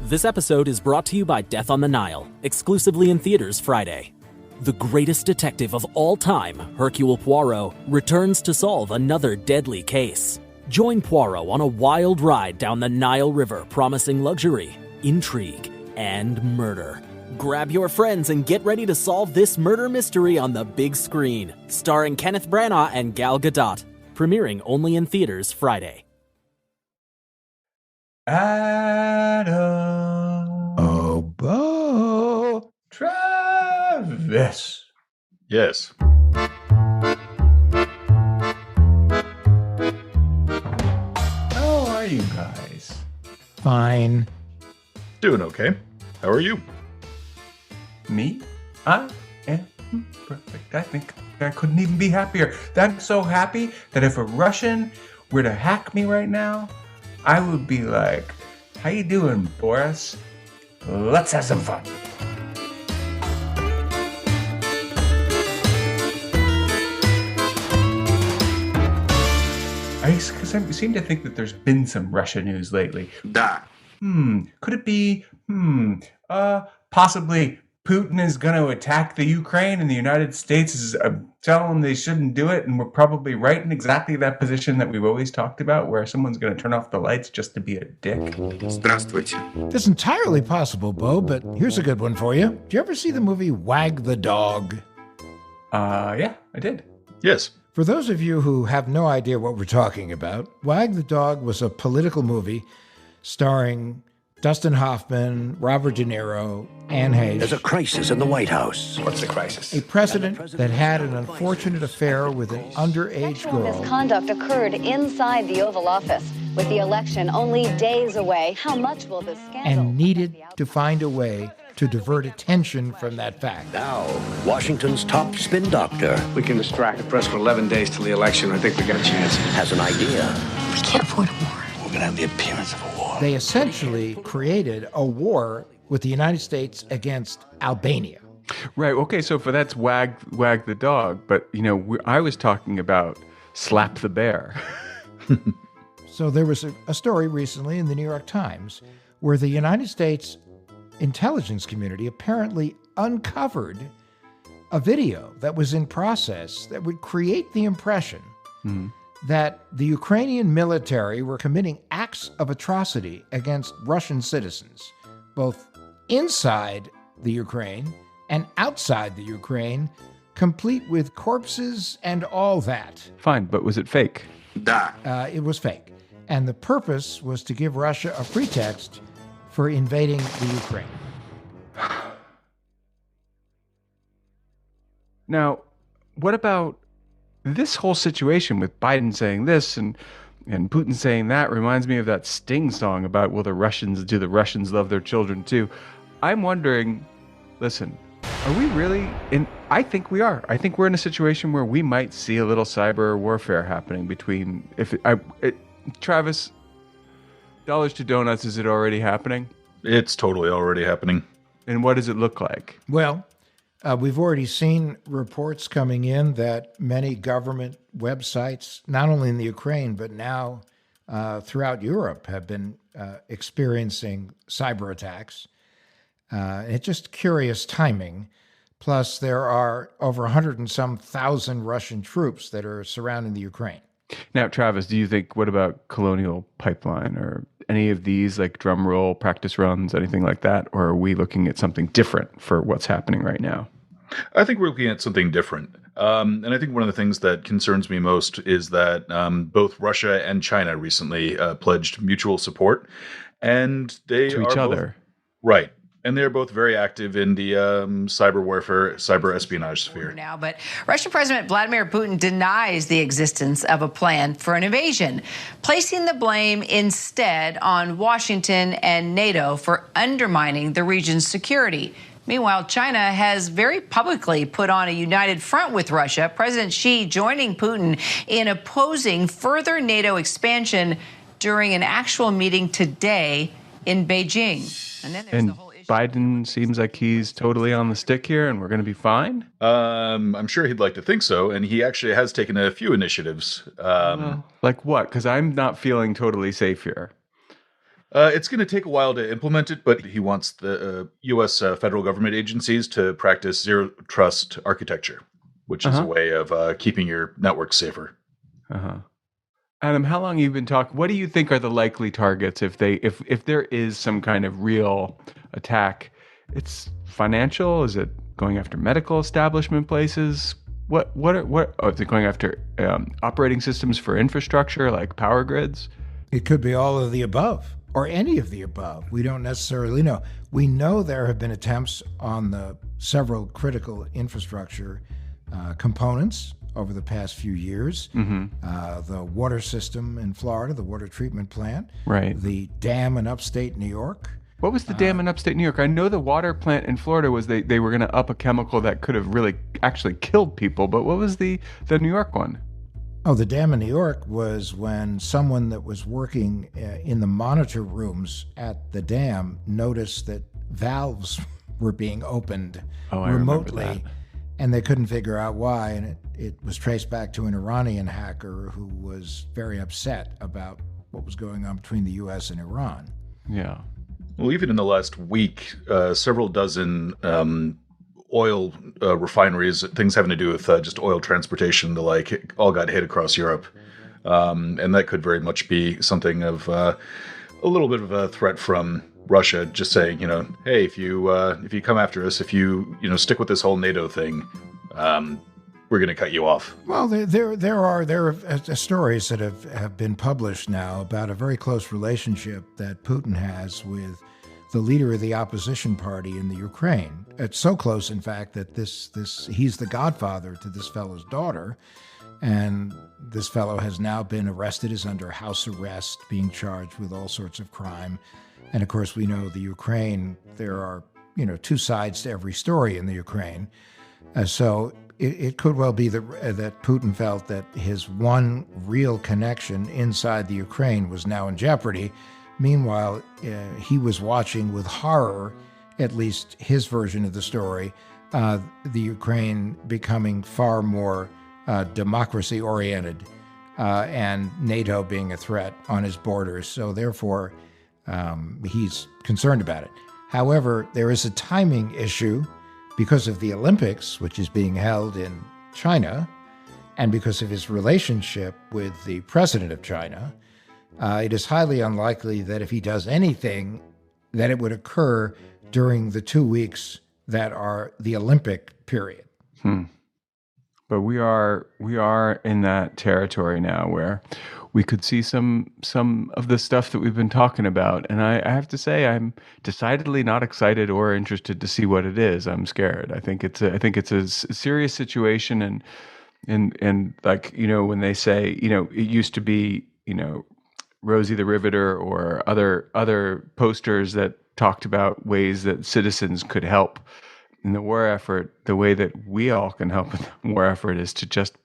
This episode is brought to you by Death on the Nile, exclusively in theaters Friday. The greatest detective of all time, Hercule Poirot, returns to solve another deadly case. Join Poirot on a wild ride down the Nile River, promising luxury, intrigue, and murder. Grab your friends and get ready to solve this murder mystery on the big screen, starring Kenneth Branagh and Gal Gadot, premiering only in theaters Friday. Adam. Oh, Bo. Travis. Yes. How are you guys? Fine. Doing okay. How are you? Me? I am perfect. I think I couldn't even be happier. I'm so happy that if a Russian were to hack me right now, I would be like, how you doing, Boris? Let's have some fun. I seem to think that there's been some Russia news lately. Da. Could it be, possibly Putin is going to attack the Ukraine and the United States is telling them they shouldn't do it, and we're probably right in exactly that position that we've always talked about, where someone's going to turn off the lights just to be a dick? Здравствуйте. That's entirely possible, Bo, but here's a good one for you. Did you ever see the movie Wag the Dog? Yeah, I did. Yes. For those of you who have no idea what we're talking about, Wag the Dog was a political movie starring Dustin Hoffman, Robert De Niro, Anne Hayes. There's a crisis in the White House. What's the crisis? A president that had an unfortunate affair with an underage Sexual girl. misconduct occurred inside the Oval Office. With the election only days away, how much will this scandal... And needed to find a way to divert attention from that fact. Now, Washington's top spin doctor We can distract the press for 11 days till the election. I think we got a chance. has an idea. We can't afford a war. We're going to have the appearance of a war. They essentially created a war with the United States against Albania. Right. Okay. So for that's wag the dog, but I was talking about slap the bear. So there was a story recently in the New York Times where the United States intelligence community apparently uncovered a video that was in process that would create the impression that the Ukrainian military were committing acts of atrocity against Russian citizens, both inside the Ukraine and outside the Ukraine, complete with corpses and all that. Fine, but was it fake? Da. It was fake. And the purpose was to give Russia a pretext for invading the Ukraine. Now, what about this whole situation with Biden saying this and Putin saying that? Reminds me of that Sting song about, do the Russians love their children too? I'm wondering, listen, are we really I think we are. I think we're in a situation where we might see a little cyber warfare happening between, Travis, dollars to donuts, is it already happening? It's totally already happening. And what does it look like? Well, we've already seen reports coming in that many government websites, not only in the Ukraine, but now throughout Europe, have been experiencing cyber attacks. It's just curious timing. Plus, there are over 100 and some thousand Russian troops that are surrounding the Ukraine. Now, Travis, do you think, what about Colonial Pipeline or any of these, like drum roll, practice runs, anything like that? Or are we looking at something different for what's happening right now? I think we're looking at something different. And I think one of the things that concerns me most is that both Russia and China recently pledged mutual support. And they To are each both, other. Right. And they're both very active in the cyber warfare, cyber espionage sphere. Now, but Russian President Vladimir Putin denies the existence of a plan for an invasion, placing the blame instead on Washington and NATO for undermining the region's security. Meanwhile, China has very publicly put on a united front with Russia, President Xi joining Putin in opposing further NATO expansion during an actual meeting today in Beijing. And then there's the whole issue. Biden seems like he's totally on the stick here and we're going to be fine? I'm sure he'd like to think so, and he actually has taken a few initiatives. Like what? Because I'm not feeling totally safe here. It's going to take a while to implement it, but he wants the U.S. Federal government agencies to practice zero trust architecture, which is a way of keeping your network safer. Adam, how long have you been talking? What do you think are the likely targets if there is some kind of real attack? It's financial? Is it going after medical establishment places? What is it going after operating systems for infrastructure like power grids? It could be all of the above or any of the above. We don't necessarily know. We know there have been attempts on the several critical infrastructure components over the past few years. The water system in Florida, the water treatment plant, right? The dam in upstate New York. What was the dam in upstate New York? I know the water plant in Florida was they were going to up a chemical that could have really actually killed people, but what was the New York one? Oh, the dam in New York was when someone that was working in the monitor rooms at the dam noticed that valves were being opened remotely, and they couldn't figure out why, and it was traced back to an Iranian hacker who was very upset about what was going on between the U.S. and Iran. Yeah. Well, even in the last week, several dozen oil refineries, things having to do with just oil transportation, the like, all got hit across Europe. And that could very much be something of a little bit of a threat from Russia, just saying, hey, if you come after us, if you stick with this whole NATO thing, we're going to cut you off. Well, there are stories that have been published now about a very close relationship that Putin has with the leader of the opposition party in the Ukraine. It's so close, in fact, that he's the godfather to this fellow's daughter, and this fellow has now been arrested, is under house arrest, being charged with all sorts of crime. And of course, we know the Ukraine, there are, two sides to every story in the Ukraine. So it could well be that Putin felt that his one real connection inside the Ukraine was now in jeopardy. Meanwhile, he was watching with horror, at least his version of the story, the Ukraine becoming far more democracy-oriented and NATO being a threat on his borders. So therefore, he's concerned about it. However, there is a timing issue because of the Olympics, which is being held in China, and because of his relationship with the president of China. It is highly unlikely that if he does anything, that it would occur during the 2 weeks that are the Olympic period. But we are in that territory now where we could see some of the stuff that we've been talking about, and I have to say I'm decidedly not excited or interested to see what it is. I'm scared. I think it's a serious situation, and like when they say it used to be Rosie the Riveter or other posters that talked about ways that citizens could help in the war effort. The way that we all can help in the war effort is to just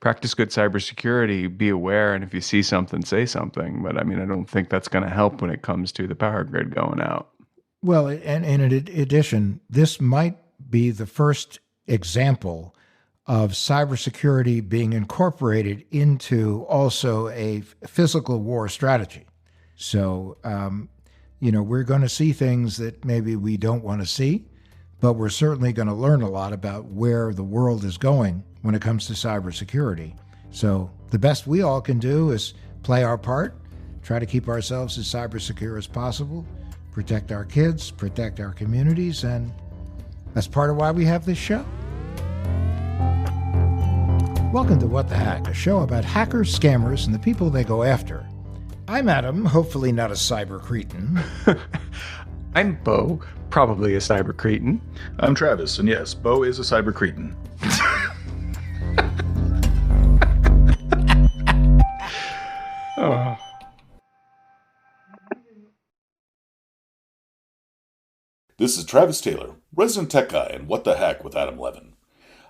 practice good cybersecurity, be aware, and if you see something, say something. But I don't think that's going to help when it comes to the power grid going out. Well, and in addition, this might be the first example of cybersecurity being incorporated into also a physical war strategy. So, we're going to see things that maybe we don't want to see, but we're certainly going to learn a lot about where the world is going when it comes to cybersecurity. So the best we all can do is play our part, try to keep ourselves as cyber secure as possible, protect our kids, protect our communities, and that's part of why we have this show. Welcome to What the Hack, a show about hackers, scammers, and the people they go after. I'm Adam, hopefully not a cyber cretin. I'm Bo, probably a cyber cretin. I'm Travis, and yes, Bo is a cyber cretin. Oh. This is Travis Taylor, resident tech guy and What the Hack with Adam Levin.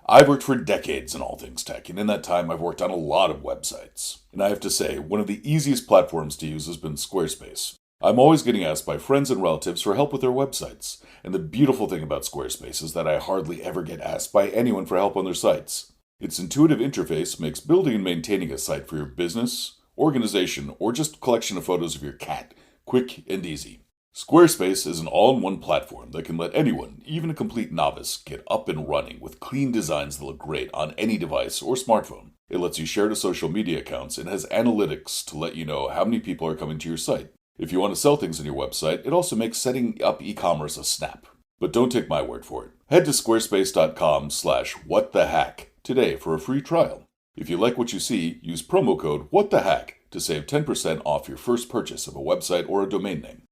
I've worked for decades in all things tech, and in that time I've worked on a lot of websites. And I have to say, one of the easiest platforms to use has been Squarespace. I'm always getting asked by friends and relatives for help with their websites. And the beautiful thing about Squarespace is that I hardly ever get asked by anyone for help on their sites. Its intuitive interface makes building and maintaining a site for your business, organization, or just collection of photos of your cat quick and easy. Squarespace is an all-in-one platform that can let anyone, even a complete novice, get up and running with clean designs that look great on any device or smartphone. It lets you share to social media accounts and has analytics to let you know how many people are coming to your site. If you want to sell things on your website, it also makes setting up e-commerce a snap. But don't take my word for it. Head to squarespace.com/whatthehack today for a free trial. If you like what you see, use promo code WhatTheHack to save 10% off your first purchase of a website or a domain name.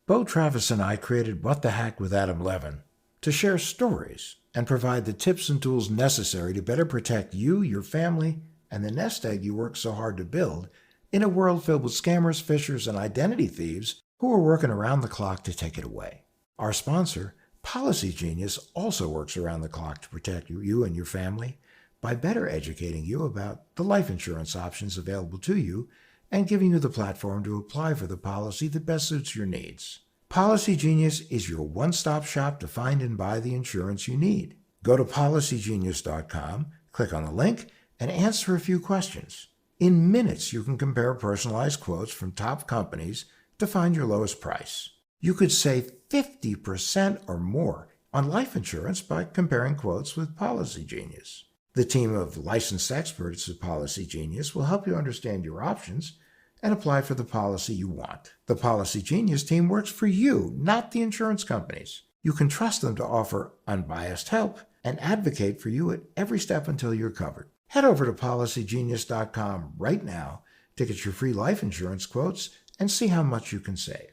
Bo Travis and I created What the Hack with Adam Levin to share stories and provide the tips and tools necessary to better protect you, your family, and the nest egg you work so hard to build in a world filled with scammers, phishers, and identity thieves who are working around the clock to take it away. Our sponsor, Policy Genius, also works around the clock to protect you and your family by better educating you about the life insurance options available to you and giving you the platform to apply for the policy that best suits your needs. Policy Genius is your one-stop shop to find and buy the insurance you need. Go to policygenius.com, click on the link, and answer a few questions. In minutes, you can compare personalized quotes from top companies to find your lowest price. You could save 50% or more on life insurance by comparing quotes with Policy Genius. The team of licensed experts at Policy Genius will help you understand your options and apply for the policy you want. The Policy Genius team works for you, not the insurance companies. You can trust them to offer unbiased help and advocate for you at every step until you're covered. Head over to policygenius.com right now to get your free life insurance quotes and see how much you can save.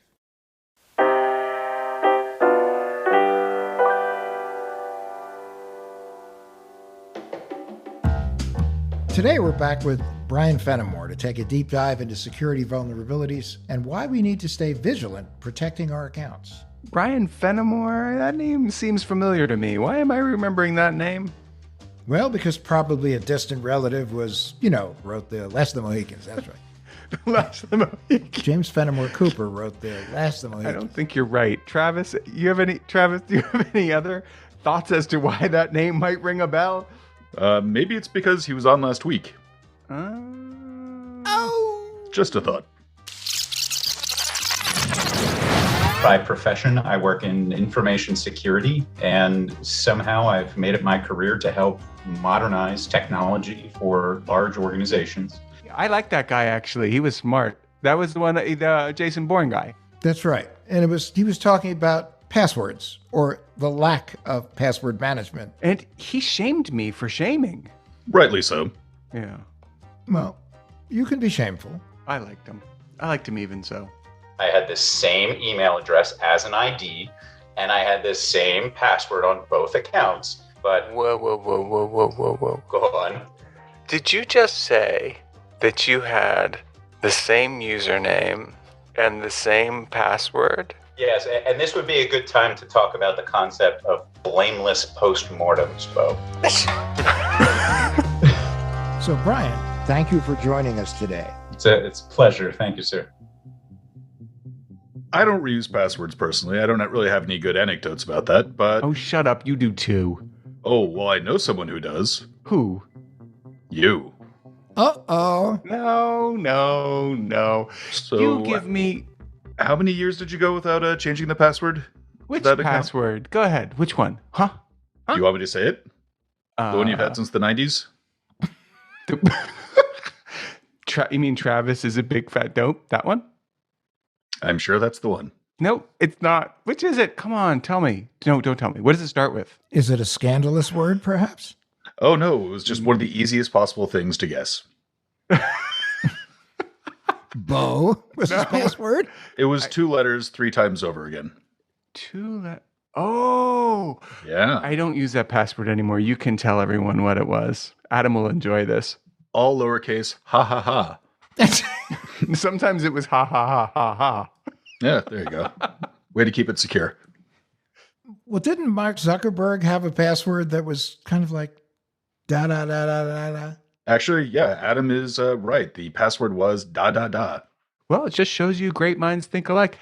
Today we're back with Brian Fennimore to take a deep dive into security vulnerabilities and why we need to stay vigilant protecting our accounts. Brian Fennimore? That name seems familiar to me. Why am I remembering that name? Well, because probably a distant relative was, wrote the Last of the Mohicans. That's right. Last of the Mohicans. James Fenimore Cooper wrote the Last of the Mohicans. I don't think you're right. Travis, do you have any other thoughts as to why that name might ring a bell? Maybe it's because he was on last week. Just a thought. By profession, I work in information security, and somehow I've made it my career to help modernize technology for large organizations. I like that guy, actually. He was smart. That was the Jason Bourne guy. That's right. And he was talking about passwords, or the lack of password management. And he shamed me for shaming. Rightly so. Yeah. Well, you can be shameful. I liked him. I liked him even so. I had the same email address as an ID, and I had the same password on both accounts, but... Whoa. Go on. Did you just say that you had the same username and the same password? Yes, and this would be a good time to talk about the concept of blameless postmortems, Bo. So, Brian, thank you for joining us today. It's a pleasure. Thank you, sir. I don't reuse passwords personally. I don't really have any good anecdotes about that, but... Oh, shut up. You do too. Oh, well, I know someone who does. Who? You. Uh-oh. No. So... You give me... How many years did you go without changing the password? Which password? Go ahead. Which one? Huh? Do you want me to say it? The one you've had since the 90s? You mean Travis is a big fat dope? That one? I'm sure that's the one. Nope, it's not. Which is it? Come on, tell me. No, don't tell me. What does it start with? Is it a scandalous word, perhaps? Oh, no. It was just one of the easiest possible things to guess. Bo was his password? It was 2 letters 3 times over again. 2 letters? Oh! Yeah. I don't use that password anymore. You can tell everyone what it was. Adam will enjoy this. All lowercase, ha ha ha. Sometimes it was ha ha ha ha ha. Yeah, there you go. Way to keep it secure. Well, didn't Mark Zuckerberg have a password that was kind of like da da da da da da? Actually, yeah, Adam is right. The password was da da da. Well, it just shows you great minds think alike.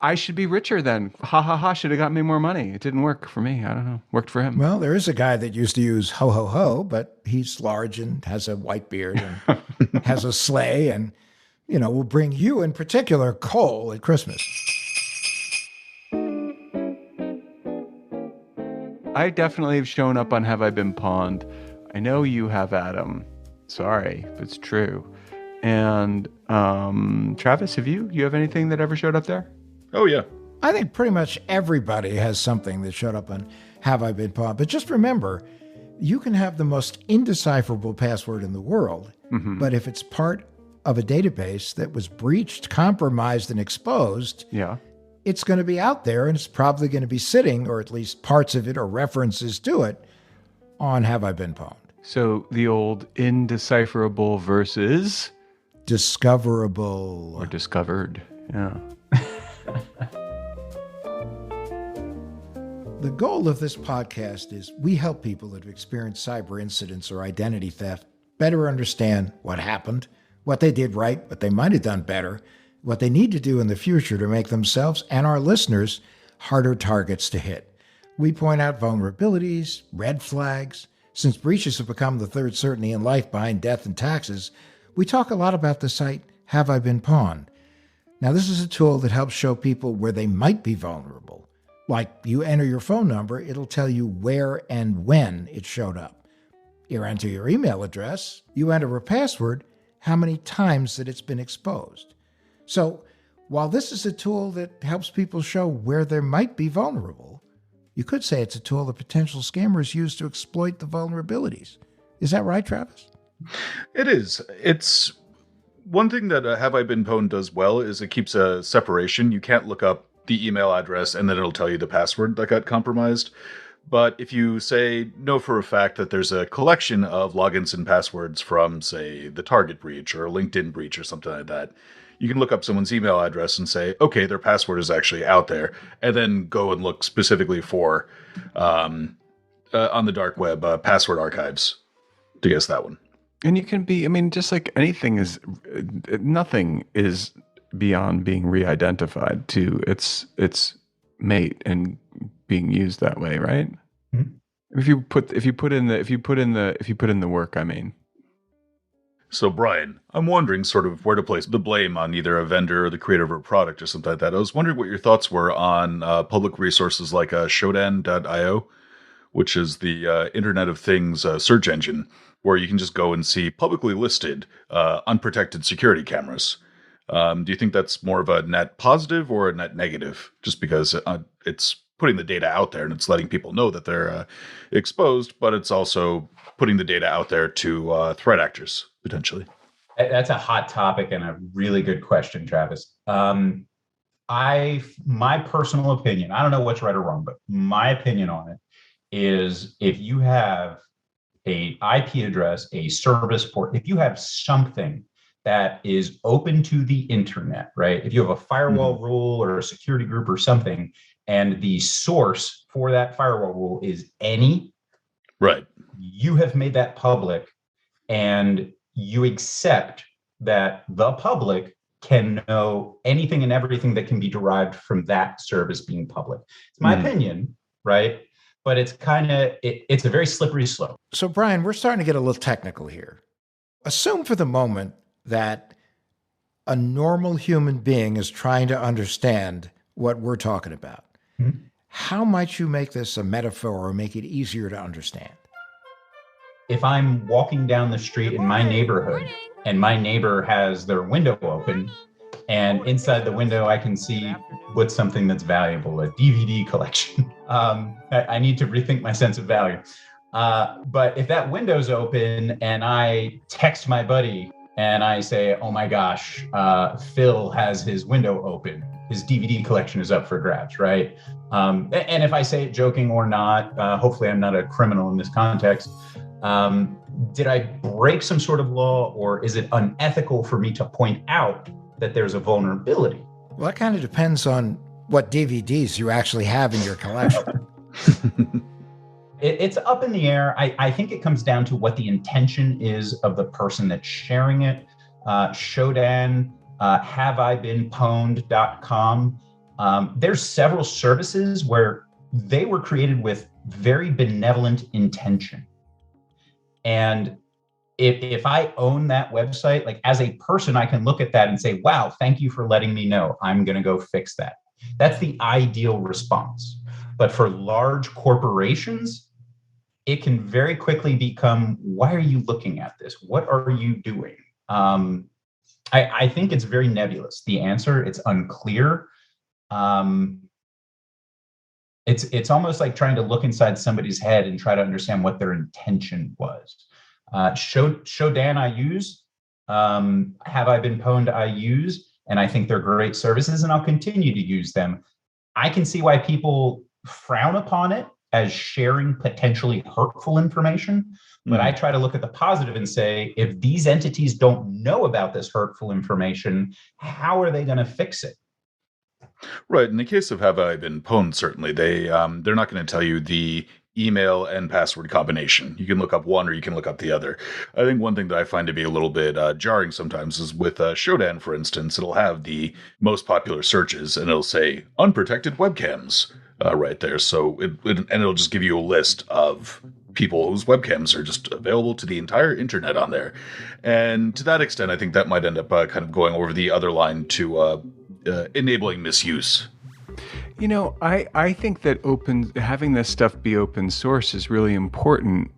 I should be richer then. Ha ha ha should have got me more money. It didn't work for me. I don't know. Worked for him. Well, there is a guy that used to use ho ho ho, but he's large and has a white beard and has a sleigh and will bring you in particular coal at Christmas. I definitely have shown up on Have I Been Pawned. I know you have, Adam. Sorry, but it's true. And Travis, have you? You have anything that ever showed up there? Oh, yeah. I think pretty much everybody has something that showed up on Have I Been Pawned. But just remember, you can have the most indecipherable password in the world, but if it's part of a database that was breached, compromised, and exposed, it's going to be out there, and it's probably going to be sitting, or at least parts of it or references to it, on Have I Been Pawned. So the old indecipherable versus discoverable. Or discovered, yeah. The goal of this podcast is we help people that have experienced cyber incidents or identity theft better understand what happened, what they did right, what they might have done better, what they need to do in the future to make themselves and our listeners harder targets to hit. We point out vulnerabilities, red flags. Since breaches have become the third certainty in life behind death and taxes, we talk a lot about the site Have I Been Pawned? Now, this is a tool that helps show people where they might be vulnerable. Like you enter your phone number, it'll tell you where and when it showed up. You enter your email address, you enter a password, how many times that it's been exposed. So while this is a tool that helps people show where they might be vulnerable, you could say it's a tool that potential scammers use to exploit the vulnerabilities. Is that right, Travis? It is. It's one thing that Have I Been Pwned does well is it keeps a separation. You can't look up the email address and then it'll tell you the password that got compromised. But if you know for a fact that there's a collection of logins and passwords from, say, the Target breach or a LinkedIn breach or something like that, you can look up someone's email address and say, okay, their password is actually out there, and then go and look specifically for, on the dark web, password archives to guess that one. And you can be, just like anything is, nothing is beyond being re-identified to its mate and being used that way, right? Mm-hmm. If you put in the work, So Brian, I'm wondering sort of where to place the blame on either a vendor or the creator of a product or something like that. I was wondering what your thoughts were on public resources like Shodan.io, which is the Internet of Things search engine, where you can just go and see publicly listed unprotected security cameras. Do you think that's more of a net positive or a net negative? Just because it's putting the data out there and it's letting people know that they're exposed, but it's also putting the data out there to threat actors, potentially. That's a hot topic and a really good question, Travis. My personal opinion, I don't know what's right or wrong, but my opinion on it is if you have a IP address, a service port, if you have something that is open to the internet, right? If you have a firewall rule or a security group or something, and the source for that firewall rule is any, right? You have made that public, and you accept that the public can know anything and everything that can be derived from that service being public. It's my opinion, right? But it's it's a very slippery slope. So Brian, we're starting to get a little technical here. Assume for the moment that a normal human being is trying to understand what we're talking about. How might you make this a metaphor or make it easier to understand? If I'm walking down the street in my neighborhood and my neighbor has their window open, and inside the window I can see what's something that's valuable, a DVD collection. I need to rethink my sense of value. But if that window's open and I text my buddy and I say, oh my gosh, Phil has his window open, his DVD collection is up for grabs, right? And if I say it joking or not, hopefully I'm not a criminal in this context. Did I break some sort of law, or is it unethical for me to point out that there's a vulnerability? Well, that kind of depends on what DVDs you actually have in your collection. It's up in the air. I think it comes down to what the intention is of the person that's sharing it. Shodan, haveibeenpwned.com. There's several services where they were created with very benevolent intention. And if I own that website, like as a person, I can look at that and say, wow, thank you for letting me know. I'm going to go fix that. That's the ideal response. But for large corporations, it can very quickly become, why are you looking at this? What are you doing? I think it's very nebulous. The answer, it's unclear. It's almost like trying to look inside somebody's head and try to understand what their intention was. Shodan I use, Have I Been Pwned I use, and I think they're great services and I'll continue to use them. I can see why people frown upon it as sharing potentially hurtful information, but I try to look at the positive and say, if these entities don't know about this hurtful information, how are they going to fix it? Right. In the case of Have I Been Pwned, certainly they're not going to tell you the email and password combination. You can look up one or you can look up the other. I think one thing that I find to be a little bit jarring sometimes is with Shodan, for instance, it'll have the most popular searches and it'll say unprotected webcams right there. So it'll just give you a list of people whose webcams are just available to the entire internet on there. And to that extent, I think that might end up kind of going over the other line to enabling misuse. You know, I think that having this stuff be open source is really important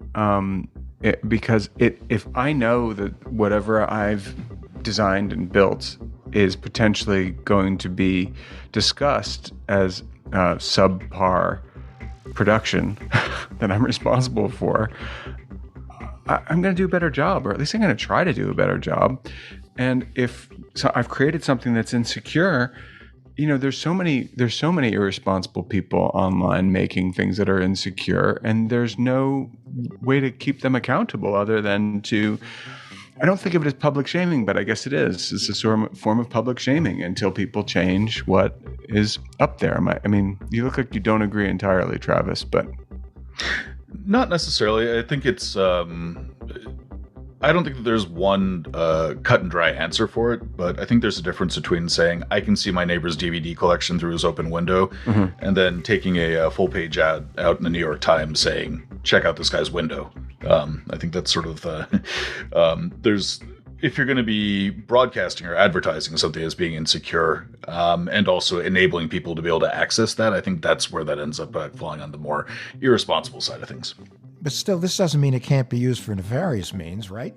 because if I know that whatever I've designed and built is potentially going to be discussed as subpar production that I'm responsible for, I'm going to do a better job, or at least I'm going to try to do a better job. And if so I've created something that's insecure, you know, there's so many irresponsible people online making things that are insecure, and there's no way to keep them accountable other than to, I don't think of it as public shaming, but I guess it is. It's a form of public shaming until people change what is up there. I mean, you look like you don't agree entirely, Travis, but... Not necessarily. I think it's... I don't think that there's one cut and dry answer for it, but I think there's a difference between saying, I can see my neighbor's DVD collection through his open window, and then taking a full page ad out in the New York Times saying, check out this guy's window. I think that's sort of, if you're going to be broadcasting or advertising something as being insecure, and also enabling people to be able to access that, I think that's where that ends up falling on the more irresponsible side of things. But still, this doesn't mean it can't be used for nefarious means, right?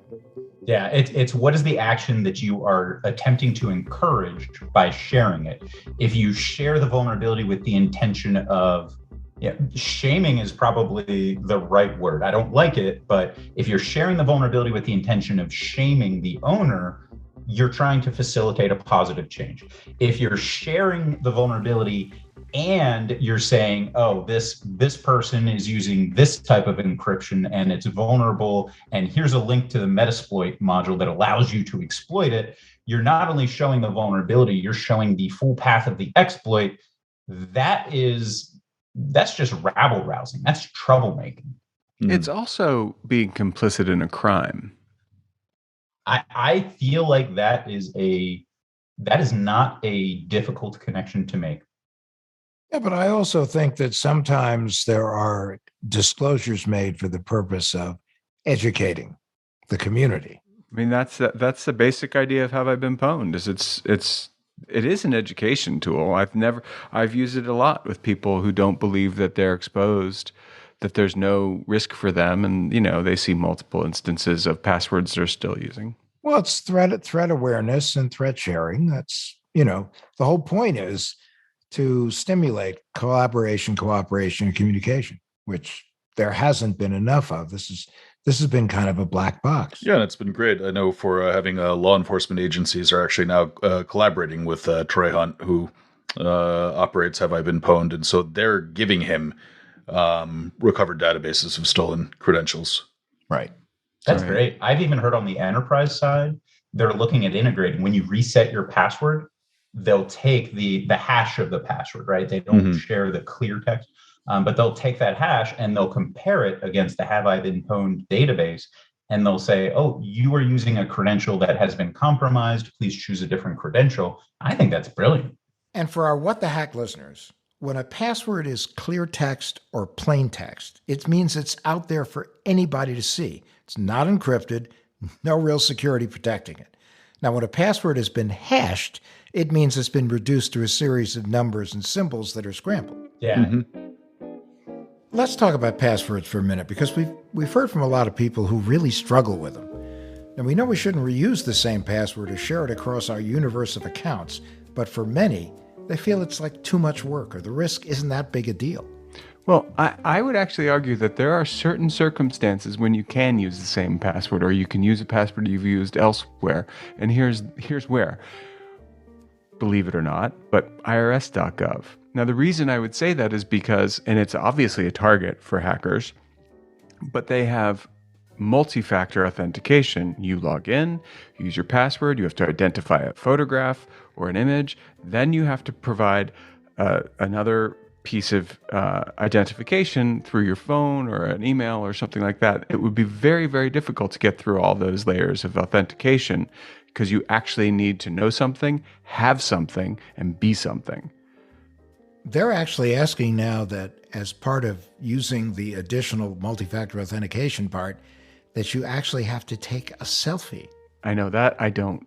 Yeah, it's what is the action that you are attempting to encourage by sharing it? If you share the vulnerability with the intention of, shaming is probably the right word. I don't like it, but if you're sharing the vulnerability with the intention of shaming the owner, you're trying to facilitate a positive change. If you're sharing the vulnerability and you're saying, oh, this person is using this type of encryption and it's vulnerable, and here's a link to the Metasploit module that allows you to exploit it, you're not only showing the vulnerability, you're showing the full path of the exploit. That's just rabble rousing. That's troublemaking. It's also being complicit in a crime. I feel like that is not a difficult connection to make. Yeah, but I also think that sometimes there are disclosures made for the purpose of educating the community. I mean, that's the basic idea of Have I Been Pwned. It is an education tool. I've used it a lot with people who don't believe that they're exposed, that there's no risk for them, and they see multiple instances of passwords they're still using. Well, it's threat awareness and threat sharing. That's the whole point is to stimulate collaboration, cooperation, and communication, which there hasn't been enough of. This has been kind of a black box. Yeah, and it's been great. I know for having law enforcement agencies are actually now collaborating with Troy Hunt, who operates Have I Been Pwned, and so they're giving him recovered databases of stolen credentials. Right. That's great. I've even heard on the enterprise side, they're looking at integrating. When you reset your password, they'll take the hash of the password, right? They don't share the clear text, but they'll take that hash and they'll compare it against the Have I Been Pwned database. And they'll say, oh, you are using a credential that has been compromised. Please choose a different credential. I think that's brilliant. And for our What the Hack listeners, when a password is clear text or plain text, it means it's out there for anybody to see. It's not encrypted, No real security protecting it. Now, when a password has been hashed, it means it's been reduced to a series of numbers and symbols that are scrambled. Yeah. Let's talk about passwords for a minute, because we've heard from a lot of people who really struggle with them. And we know we shouldn't reuse the same password or share it across our universe of accounts, but for many, they feel it's like too much work or the risk isn't that big a deal. Well, I would actually argue that there are certain circumstances when you can use the same password, or you can use a password you've used elsewhere. And here's where. Believe it or not, but irs.gov. Now, the reason I would say that is because, and it's obviously a target for hackers, but they have multi-factor authentication. You log in, you use your password, you have to identify a photograph or an image, then you have to provide another piece of identification through your phone or an email or something like that. It would be very, very difficult to get through all those layers of authentication, because you actually need to know something, have something, and be something. They're actually asking now that as part of using the additional multi-factor authentication part, that you actually have to take a selfie. I know that.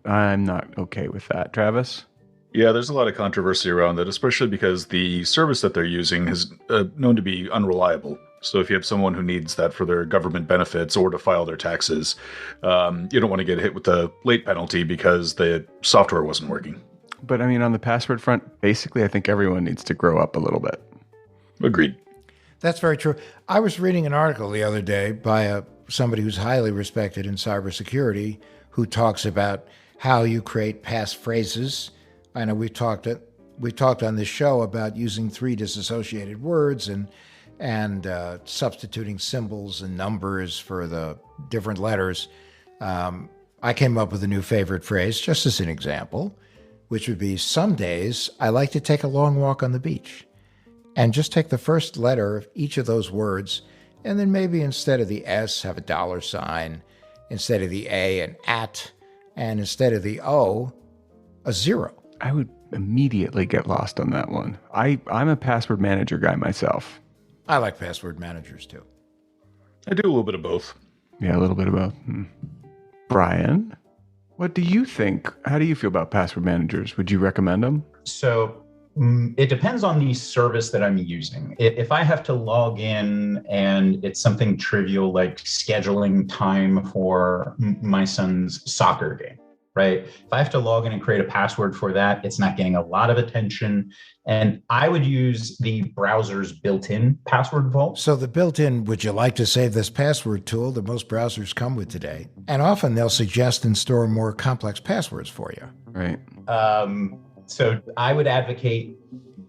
I'm not okay with that. Travis? Yeah, there's a lot of controversy around that, especially because the service that they're using is known to be unreliable. So if you have someone who needs that for their government benefits or to file their taxes, you don't want to get hit with the late penalty because the software wasn't working. But I mean, on the password front, basically, I think everyone needs to grow up a little bit. Agreed. That's very true. I was reading an article the other day by somebody who's highly respected in cybersecurity, who talks about how you create passphrases. I know we talked on this show about using 3 disassociated words and substituting symbols and numbers for the different letters. I came up with a new favorite phrase, just as an example, which would be, some days I like to take a long walk on the beach. And just take the first letter of each of those words, and then maybe instead of the S, have a $sign, instead of the A, an @ and instead of the O, a 0. I would immediately get lost on that one. I'm a password manager guy myself. I like password managers too. I do a little bit of both. Yeah, a little bit of both. Brian, what do you think? How do you feel about password managers? Would you recommend them? So it depends on the service that I'm using. If I have to log in and it's something trivial like scheduling time for my son's soccer game, right? If I have to log in and create a password for that, it's not getting a lot of attention. And I would use the browser's built-in password vault. So the built-in, would you like to save this password tool that most browsers come with today? And often they'll suggest and store more complex passwords for you. Right. So I would advocate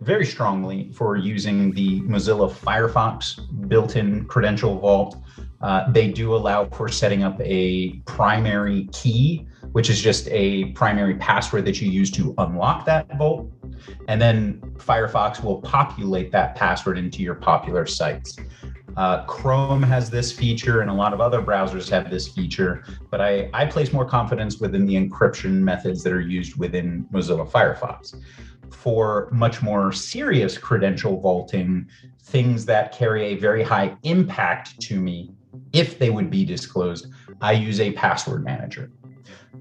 very strongly for using the Mozilla Firefox built-in credential vault. They do allow for setting up a primary key, which is just a primary password that you use to unlock that vault. And then Firefox will populate that password into your popular sites. Chrome has this feature and a lot of other browsers have this feature, but I place more confidence within the encryption methods that are used within Mozilla Firefox. For much more serious credential vaulting, things that carry a very high impact to me, if they would be disclosed, I use a password manager.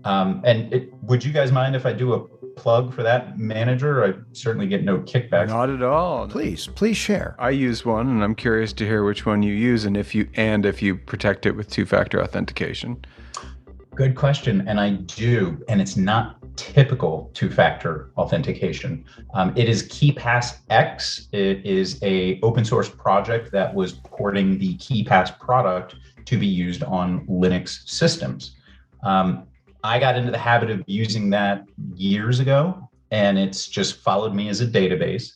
Would you guys mind if I do a plug for that manager? I certainly get no kickback. Not at all. Please share. I use one, and I'm curious to hear which one you use, and if you protect it with 2-factor authentication. Good question, and I do, and it's not typical 2-factor authentication. It is KeePassX. It is a open source project that was porting the KeePass product to be used on Linux systems. I got into the habit of using that years ago, and it's just followed me as a database.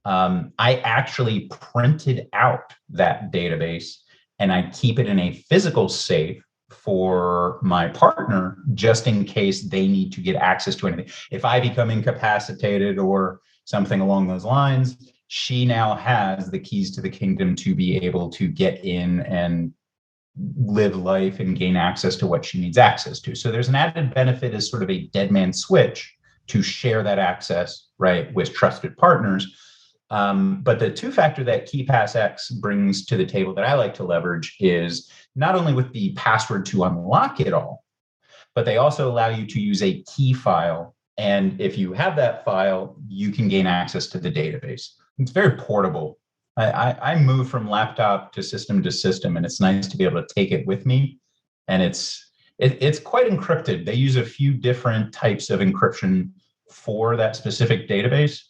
I actually printed out that database, and I keep it in a physical safe for my partner, just in case they need to get access to anything. If I become incapacitated or something along those lines, she now has the keys to the kingdom to be able to get in and live life and gain access to what she needs access to. So there's an added benefit as sort of a dead man switch to share that access, right, with trusted partners. But the 2-factor that KeePassX brings to the table that I like to leverage is not only with the password to unlock it all, but they also allow you to use a key file. And if you have that file, you can gain access to the database. It's very portable. I move from laptop to system, and it's nice to be able to take it with me. And it's quite encrypted. They use a few different types of encryption for that specific database.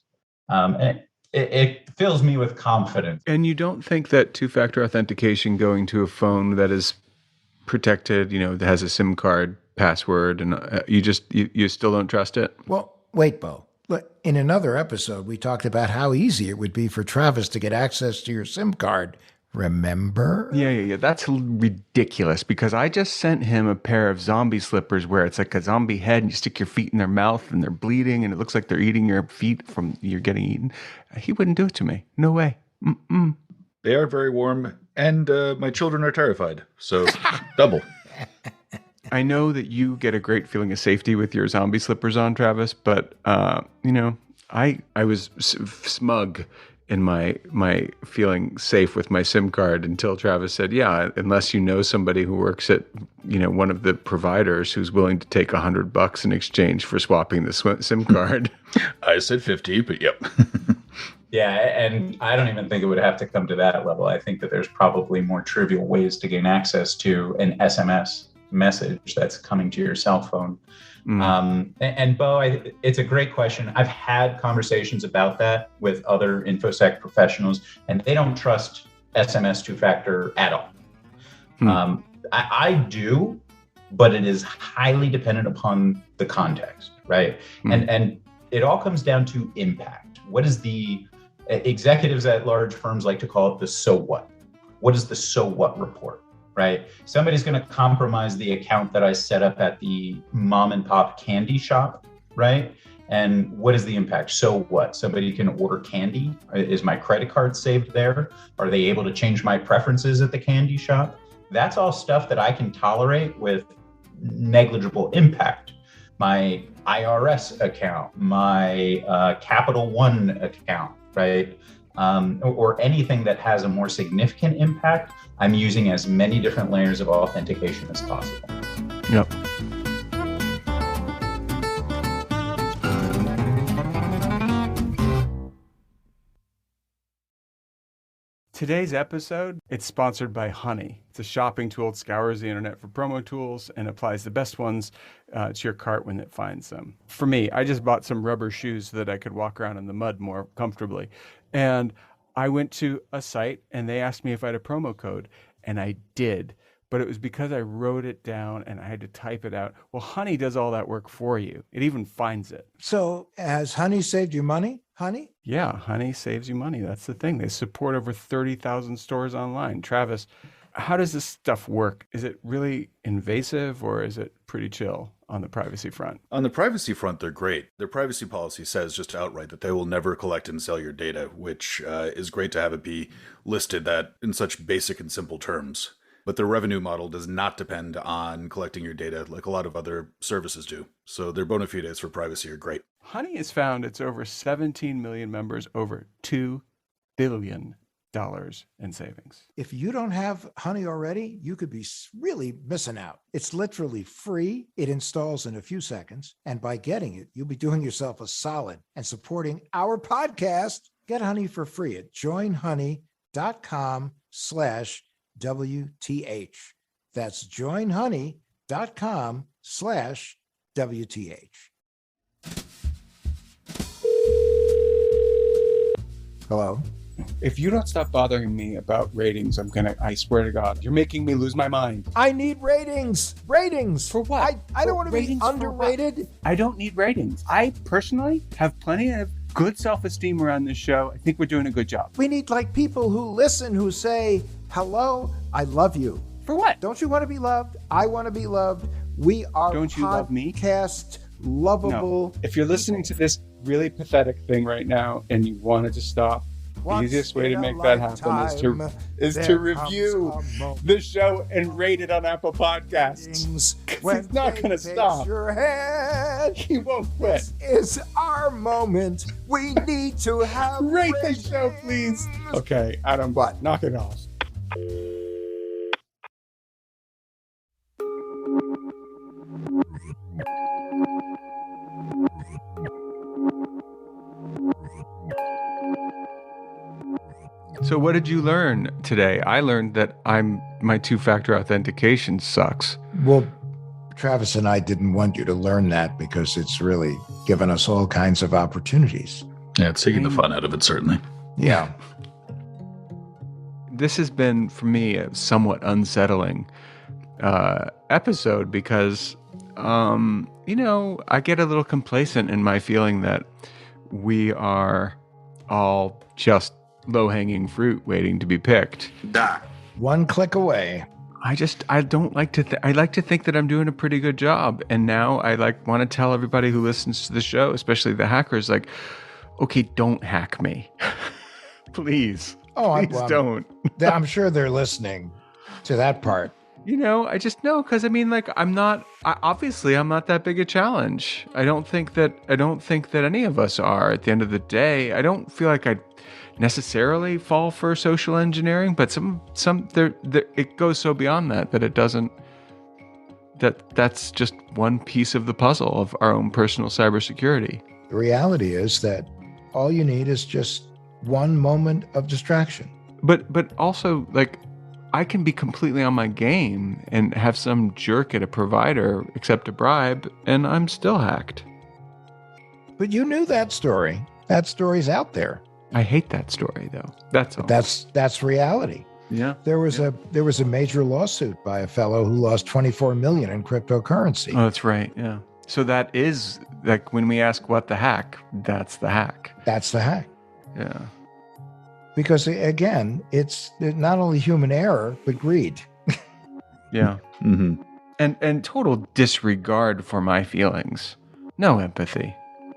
And it fills me with confidence. And you don't think that two-factor authentication going to a phone that is protected, that has a SIM card password, and you still don't trust it? Well, wait, Bo. Look, in another episode, we talked about how easy it would be for Travis to get access to your SIM card. Remember? Yeah. That's ridiculous, because I just sent him a pair of zombie slippers where it's like a zombie head and you stick your feet in their mouth and they're bleeding and it looks like they're eating your feet from you're getting eaten. He wouldn't do it to me. No way. Mm-mm. They are very warm, and my children are terrified. So double. I know that you get a great feeling of safety with your zombie slippers on, Travis, but I was smug in my feeling safe with my SIM card until Travis said, yeah, unless you know somebody who works at, one of the providers who's willing to take $100 in exchange for swapping the SIM card. I said 50, but yep. Yeah, and I don't even think it would have to come to that level. I think that there's probably more trivial ways to gain access to an SMS message that's coming to your cell phone. And Bo, it's a great question. I've had conversations about that with other InfoSec professionals, and they don't trust SMS two-factor at all. I do, but it is highly dependent upon the context, right? And it all comes down to impact. What is the executives at large firms like to call it the so what? What is the so what report? Right? Somebody's going to compromise the account that I set up at the mom and pop candy shop, right? And what is the impact? So what? Somebody can order candy. Is my credit card saved there? Are they able to change my preferences at the candy shop? That's all stuff that I can tolerate with negligible impact. My IRS account, my Capital One account, right? Or anything that has a more significant impact, I'm using as many different layers of authentication as possible. Yep. Today's episode, it's sponsored by Honey. It's a shopping tool that scours the internet for promo tools and applies the best ones to your cart when it finds them. For me, I just bought some rubber shoes so that I could walk around in the mud more comfortably. And I went to a site and they asked me if I had a promo code, and I did. But it was because I wrote it down and I had to type it out. Well, Honey does all that work for you. It even finds it. So has Honey saved you money, Honey? Yeah, Honey saves you money. That's the thing. They support over 30,000 stores online. Travis, how does this stuff work? Is it really invasive or is it pretty chill on the privacy front? On the privacy front, they're great. Their privacy policy says just outright that they will never collect and sell your data, which is great to have it be listed that in such basic and simple terms. But their revenue model does not depend on collecting your data like a lot of other services do. So their bona fides for privacy are great. Honey has found its over 17 million members, over $2 billion in savings. If you don't have Honey already, you could be really missing out. It's literally free. It installs in a few seconds. And by getting it, you'll be doing yourself a solid and supporting our podcast. Get Honey for free at joinhoney.com/WTH. That's joinhoney.com/WTH. Hello? If you don't stop bothering me about ratings, I swear to God, you're making me lose my mind. I need ratings. Ratings. For what? I don't want to be underrated. I don't need ratings. I personally have plenty of good self-esteem around this show. I think we're doing a good job. We need people who listen, who say, hello, I love you. For what? Don't you want to be loved? I want to be loved. We are Don't you love me? Podcast lovable. No. If you're listening to this really pathetic thing right now and you want it to stop, the easiest way to make that happen is to review the show and rate it on Apple Podcasts. He's not going to stop. He won't quit. This is our moment. We need to have rate the show, please. Okay, Adam, knock it off. So what did you learn today? I learned that my two-factor authentication sucks. Well, Travis and I didn't want you to learn that because it's really given us all kinds of opportunities. Yeah, it's taking the fun out of it, certainly. Yeah. This has been, for me, a somewhat unsettling episode because, I get a little complacent in my feeling that we are all just low-hanging fruit waiting to be picked. One click away. I don't like to I like to think that I'm doing a pretty good job. And now I want to tell everybody who listens to the show, especially the hackers, okay, don't hack me. Please. Please don't. I'm sure they're listening to that part. I just know because I'm not that big a challenge. I don't think that any of us are at the end of the day. I don't feel like I necessarily fall for social engineering, but it goes so beyond that it doesn't, that's just one piece of the puzzle of our own personal cybersecurity. The reality is that all you need is just one moment of distraction. But also, I can be completely on my game and have some jerk at a provider accept a bribe, and I'm still hacked. But you knew that story. That story's out there. I hate that story, though. That's all. That's reality. Yeah. There was a major lawsuit by a fellow who lost $24 million in cryptocurrency. Oh, that's right. Yeah. So that is when we ask what the hack, that's the hack. That's the hack. Yeah. Because again, it's not only human error, but greed. Yeah. Mm-hmm. And total disregard for my feelings. No empathy.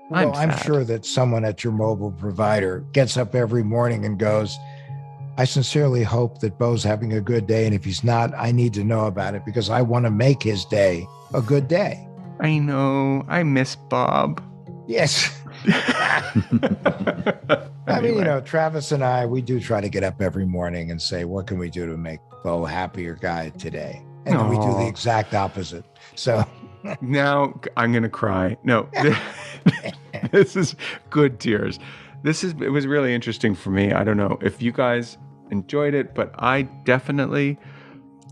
Well, I'm sure that someone at your mobile provider gets up every morning and goes, I sincerely hope that Bo's having a good day. And if he's not, I need to know about it because I want to make his day a good day. I know. I miss Bob. Yes. I mean, Travis and I, we do try to get up every morning and say, what can we do to make Bo a happier guy today? And then we do the exact opposite. So now I'm going to cry. No, this is good tears. It was really interesting for me. I don't know if you guys enjoyed it, but I definitely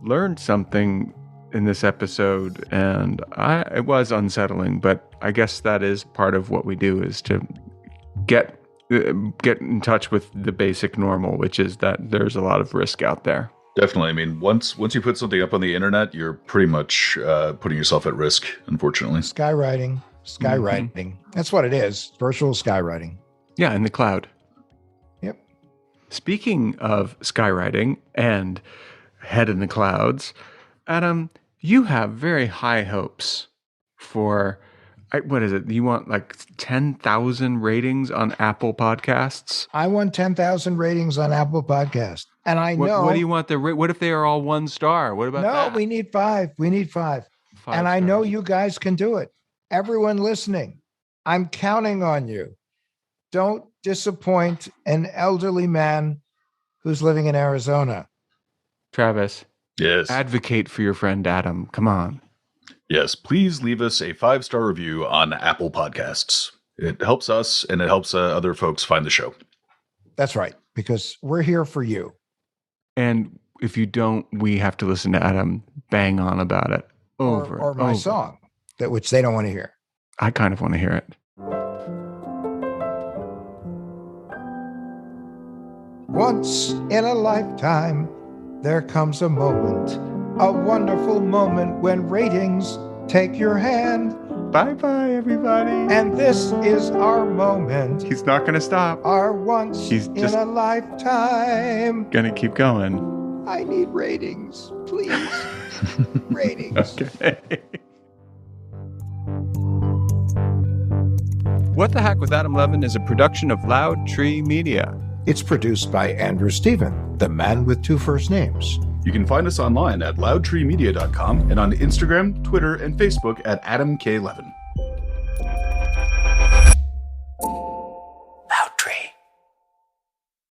learned something in this episode, and it was unsettling, but I guess that is part of what we do, is to get in touch with the basic normal, which is that there's a lot of risk out there. Definitely. I mean, once you put something up on the internet, you're pretty much putting yourself at risk, unfortunately. Skywriting. Mm-hmm. That's what it is. Virtual skywriting. Yeah, in the cloud. Yep. Speaking of skywriting and head in the clouds, Adam, you have very high hopes for, what is it? You want 10,000 ratings on Apple Podcasts? I want 10,000 ratings on Apple Podcasts. And I know. What do you want what if they are all 1 star? What about that? No, we need 5. We need 5. 5 and stars. I know you guys can do it. Everyone listening, I'm counting on you. Don't disappoint an elderly man who's living in Arizona. Travis. Yes. Advocate for your friend Adam. Come on. Yes, please leave us a 5-star review on Apple Podcasts. It helps us and it helps other folks find the show. That's right, because we're here for you. And if you don't, we have to listen to Adam bang on about it over or my song, which they don't want to hear. I kind of want to hear it. Once in a lifetime, there comes a moment, a wonderful moment when ratings take your hand. Bye-bye, everybody. And this is our moment. He's not going to stop. Our once in a lifetime. Going to keep going. I need ratings, please. Ratings. Okay. What the Hack with Adam Levin is a production of Loud Tree Media. It's produced by Andrew Stephen, the man with 2 first names. You can find us online at loudtreemedia.com and on Instagram, Twitter, and Facebook at Adam K. Levin.